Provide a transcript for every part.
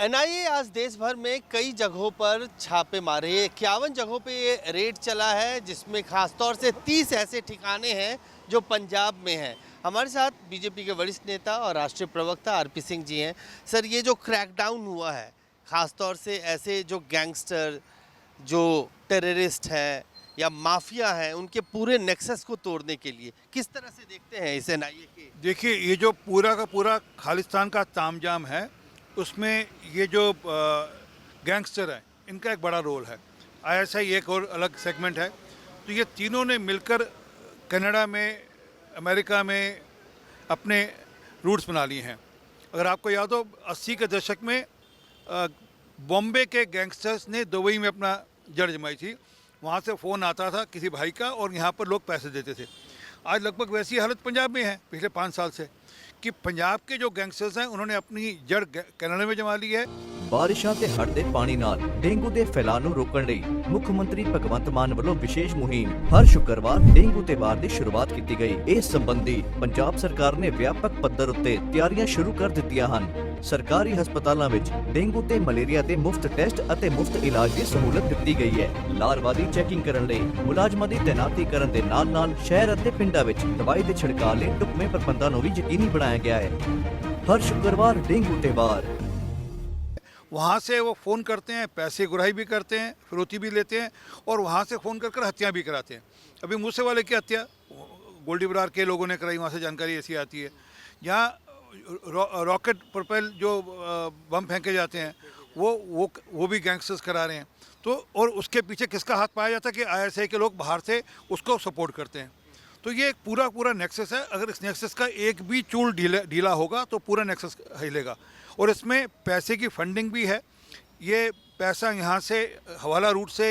NIA आज देश भर में कई जगहों पर छापे मारे। 51 जगहों पे ये रेड चला है, जिसमें खासतौर से 30 ऐसे ठिकाने हैं जो पंजाब में हैं। हमारे साथ बीजेपी के वरिष्ठ नेता और राष्ट्रीय प्रवक्ता आरपी सिंह जी हैं। सर, ये जो क्रैकडाउन हुआ है, खासतौर से ऐसे जो गैंगस्टर, जो टेररिस्ट हैं या माफिया हैं, उनके पूरे नेक्सस को तोड़ने के लिए किस तरह से देखते हैं इस एनआईए के? देखिए, ये जो पूरा का पूरा खालिस्तान का तामझाम है, उसमें ये जो गैंगस्टर हैं, इनका एक बड़ा रोल है। आईएसआई एक और अलग सेगमेंट है। तो ये तीनों ने मिलकर कनाडा में, अमेरिका में अपने रूट्स बना लिए हैं। अगर आपको याद हो, 80 के दशक में बॉम्बे के गैंगस्टर्स ने दुबई में अपना जड़ जमाई थी। वहाँ से फ़ोन आता था किसी भाई का और यहाँ पर लोग पैसे देते थे। आज लगभग वैसी हालत पंजाब में है पिछले 5 साल से, कि पंजाब के जो गैंगस्टर्स हैं उन्होंने अपनी जड़ कनाडा में जमा ली है। ਬਾਰਿਸ਼ਾਂ ਤੇ ਹੜ੍ਹਦੇ ਪਾਣੀ ਨਾਲ ਡੇਂਗੂ ਦੇ ਫੈਲਾਅ ਨੂੰ ਰੋਕਣ ਲਈ ਮੁੱਖ ਮੰਤਰੀ ਭਗਵੰਤ ਮਾਨ ਵੱਲੋਂ ਵਿਸ਼ੇਸ਼ ਮੁਹਿੰਮ ਹਰ ਸ਼ੁੱਕਰਵਾਰ ਡੇਂਗੂ ਤੇ ਵਾਰ ਦੀ ਸ਼ੁਰੂਆਤ ਕੀਤੀ ਗਈ। ਇਸ ਸੰਬੰਧੀ ਪੰਜਾਬ ਸਰਕਾਰ ਨੇ ਵਿਆਪਕ ਪੱਧਰ ਉੱਤੇ ਤਿਆਰੀਆਂ ਸ਼ੁਰੂ ਕਰ ਦਿੱਤੀਆਂ ਹਨ। ਸਰਕਾਰੀ ਹਸਪਤਾਲਾਂ ਵਿੱਚ ਡੇਂਗੂ ਤੇ ਮਲੇਰੀਆ ਦੇ ਮੁਫਤ ਟੈਸਟ ਅਤੇ ਮੁਫਤ ਇਲਾਜ ਦੀ ਸਹੂਲਤ ਦਿੱਤੀ ਗਈ ਹੈ। ਲਾਰਵਾ ਦੀ ਚੈਕਿੰਗ ਕਰਨ ਲਈ ਮੁਲਾਜ਼ਮਾਂ ਦੀ ਤੈਨਾਤੀ ਕਰਨ ਦੇ ਨਾਲ-ਨਾਲ ਸ਼ਹਿਰ ਅਤੇ ਪਿੰਡਾਂ ਵਿੱਚ ਦਵਾਈ ਦੇ ਛਿੜਕਾਅ ਲਈ ਢੁਕਵੇਂ ਪ੍ਰਬੰਧਾਂ ਨੂੰ ਵੀ ਯਕੀਨੀ ਬਣਾਇਆ ਗਿਆ ਹੈ। हर शुक्रवार डेंगू ते वार। वहाँ से वो फ़ोन करते हैं, पैसे गुराही भी करते हैं, फिरौती भी लेते हैं और वहाँ से फ़ोन कर हत्या भी कराते हैं। अभी मूसे वाले की हत्या गोल्डी बरार के लोगों ने कराई, वहाँ से जानकारी ऐसी आती है। यहाँ रॉकेट प्रोपेल जो बम फेंके जाते हैं वो भी गैंगस्टर्स करा रहे हैं। तो और उसके पीछे किसका हाथ पाया जाता है कि आईएसआई के लोग बाहर से उसको सपोर्ट करते हैं। तो ये एक पूरा नेक्सस है। अगर इस नेक्सस का एक भी चूल ढीला होगा तो पूरा नेक्सस हिलेगा। और इसमें पैसे की फंडिंग भी है। ये पैसा यहाँ से हवाला रूट से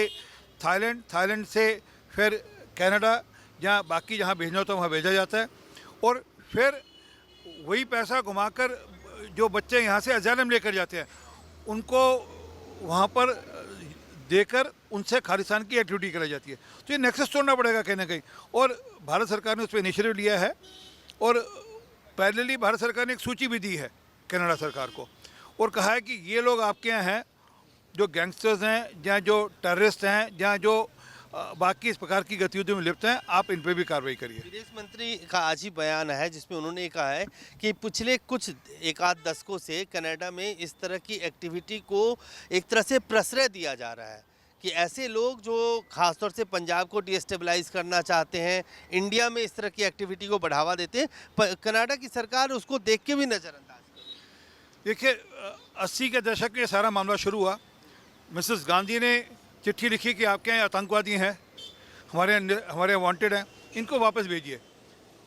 थाईलैंड से फिर कनाडा, जहाँ बाकी जहाँ भेजना होता है वहाँ भेजा जाता है। और फिर वही पैसा घुमाकर जो बच्चे यहाँ से अजालम लेकर जाते हैं, उनको वहाँ पर देकर उनसे खालिस्तान की एक्टिविटी कराई जाती है। तो ये नेक्सस तोड़ना पड़ेगा कहीं ना कहीं। और भारत सरकार ने उस पर इनिशिएटिव लिया है और पैरेलली भारत सरकार ने एक सूची भी दी है कनाडा सरकार को और कहा है कि ये लोग आपके यहाँ हैं जो गैंगस्टर्स हैं, जहाँ जो टेररिस्ट हैं, जहाँ जो बाकी इस प्रकार की गतिविधियों में लिप्त हैं, आप इन पर भी कार्रवाई करिए। विदेश मंत्री का आज ही बयान है जिसमें उन्होंने कहा है कि पिछले कुछ एक आध दशकों से कनाडा में इस तरह की एक्टिविटी को एक तरह से प्रश्रय दिया जा रहा है कि ऐसे लोग जो खासतौर से पंजाब को डिस्टेबलाइज करना चाहते हैं, इंडिया में इस तरह की एक्टिविटी को बढ़ावा देते हैं, कनाडा की सरकार उसको देख के भी नज़रअंदाज कर। देखिए, 80 के दशक में सारा मामला शुरू हुआ। मिसेस गांधी ने चिट्ठी लिखी कि आपके यहाँ आतंकवादी हैं, हमारे वांटेड हैं, इनको वापस भेजिए।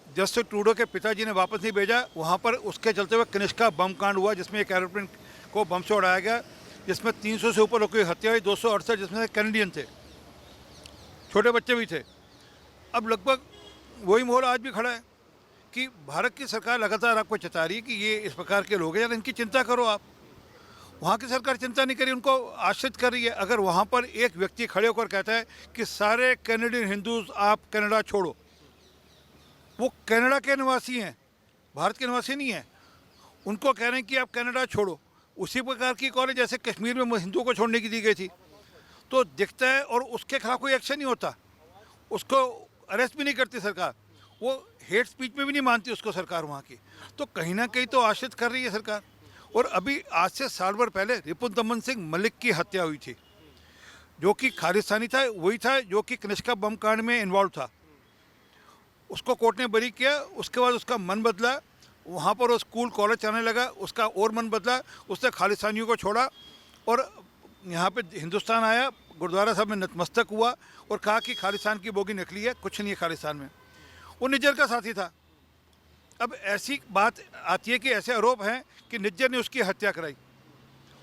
जस्टिस ट्रूडो के पिताजी ने वापस नहीं भेजा। वहाँ पर उसके चलते हुए कनिष्का बम कांड हुआ, जिसमें एक एरोप्लेन को बम से उड़ाया गया, जिसमें 300 से ऊपर लोगों की हत्या हुई, 268 जिसमें से कैनेडियन थे, छोटे बच्चे भी थे। अब लगभग वही माहौल आज भी खड़ा है कि भारत की सरकार लगातार आपको चेता रही है कि ये इस प्रकार के लोग हैं, यार इनकी चिंता करो आप। वहाँ की सरकार चिंता नहीं करी, उनको आश्रित कर रही है। अगर वहाँ पर एक व्यक्ति खड़े होकर कहता है कि सारे कैनेडियन हिंदूज आप कनाडा छोड़ो, वो कनाडा के निवासी हैं, भारत के निवासी नहीं हैं, उनको कह रहे हैं कि आप कनाडा छोड़ो। उसी प्रकार की कॉलेज जैसे कश्मीर में हिंदुओं को छोड़ने की दी गई थी, तो दिखता है और उसके खिलाफ कोई एक्शन नहीं होता, उसको अरेस्ट भी नहीं करती सरकार, वो हेट स्पीच में भी नहीं मानती उसको सरकार वहाँ की। तो कहीं ना कहीं तो आश्रित कर रही है सरकार। और अभी आज से साल भर पहले रिपुदमन सिंह मलिक की हत्या हुई थी, जो कि खालिस्तानी था, वही था जो कि कनिष्का बम कांड में इन्वॉल्व था। उसको कोर्ट ने बरी किया। उसके बाद उसका मन बदला, वहाँ पर वो स्कूल कॉलेज जाने लगा, उसका और मन बदला, उसने खालिस्तानियों को छोड़ा और यहाँ पे हिंदुस्तान आया, गुरुद्वारा साहब में नतमस्तक हुआ और कहा कि खालिस्तान की बोगी नकली है, कुछ नहीं है खालिस्तान में। वो निज्जर का साथी था। अब ऐसी बात आती है कि ऐसे आरोप हैं कि निज्जर ने उसकी हत्या कराई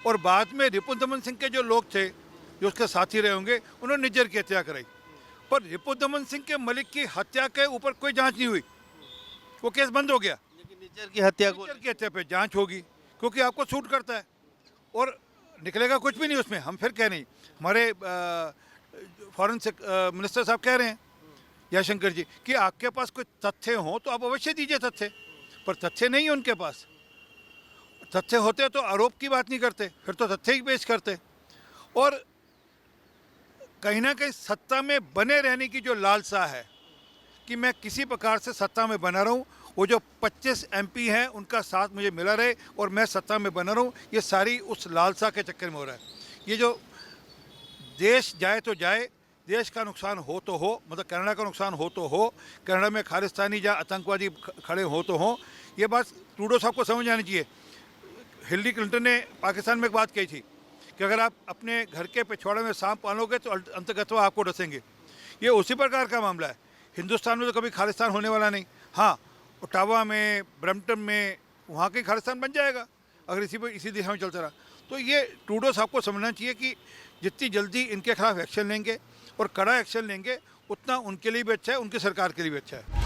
और बाद में रिपुदमन सिंह के जो लोग थे जो उसके साथी रहे होंगे, उन्होंने निज्जर की हत्या कराई। पर रिपुदमन सिंह के मलिक की हत्या के ऊपर कोई जाँच नहीं हुई, वो केस बंद हो गया। निज्जर की हत्या पे जांच होगी क्योंकि आपको सूट करता है और निकलेगा कुछ भी नहीं उसमें। हम फिर कह नहीं, हमारे फॉरेन मिनिस्टर साहब कह रहे हैं जयशंकर जी कि आपके पास कोई तथ्य हो तो आप अवश्य दीजिए तथ्य, पर तथ्य नहीं है उनके पास। तथ्य होते तो आरोप की बात नहीं करते, फिर तो तथ्य ही पेश करते। और कहीं ना कहीं सत्ता में बने रहने की जो लालसा है कि मैं किसी प्रकार से सत्ता में बना रहूं, वो जो 25 MP हैं उनका साथ मुझे मिला रहे और मैं सत्ता में बना रहूं, ये सारी उस लालसा के चक्कर में हो रहा है। ये जो देश जाए तो जाए, देश का नुकसान हो तो हो, मतलब कनाडा का नुकसान हो तो हो, कनाडा में खालिस्तानी या आतंकवादी खड़े हो तो हो, ये बात ट्रूडो साहब को समझ आनी चाहिए। हिलरी क्लिंटन ने पाकिस्तान में एक बात कही थी कि अगर आप अपने घर के पिछवाड़े में सांप पालोगे तो अंतर्गतवा आपको डसेंगे। ये उसी प्रकार का मामला है। हिंदुस्तान में तो कभी खालिस्तान होने वाला नहीं। हाँ, ओटावा में, ब्रम्पटन में, वहाँ के खालिस्तान बन जाएगा अगर इसी दिशा में चलता रहा। तो ये ट्रूडो साहब को समझना चाहिए कि जितनी जल्दी इनके खिलाफ एक्शन लेंगे और कड़ा एक्शन लेंगे, उतना उनके लिए भी अच्छा है, उनकी सरकार के लिए भी अच्छा है।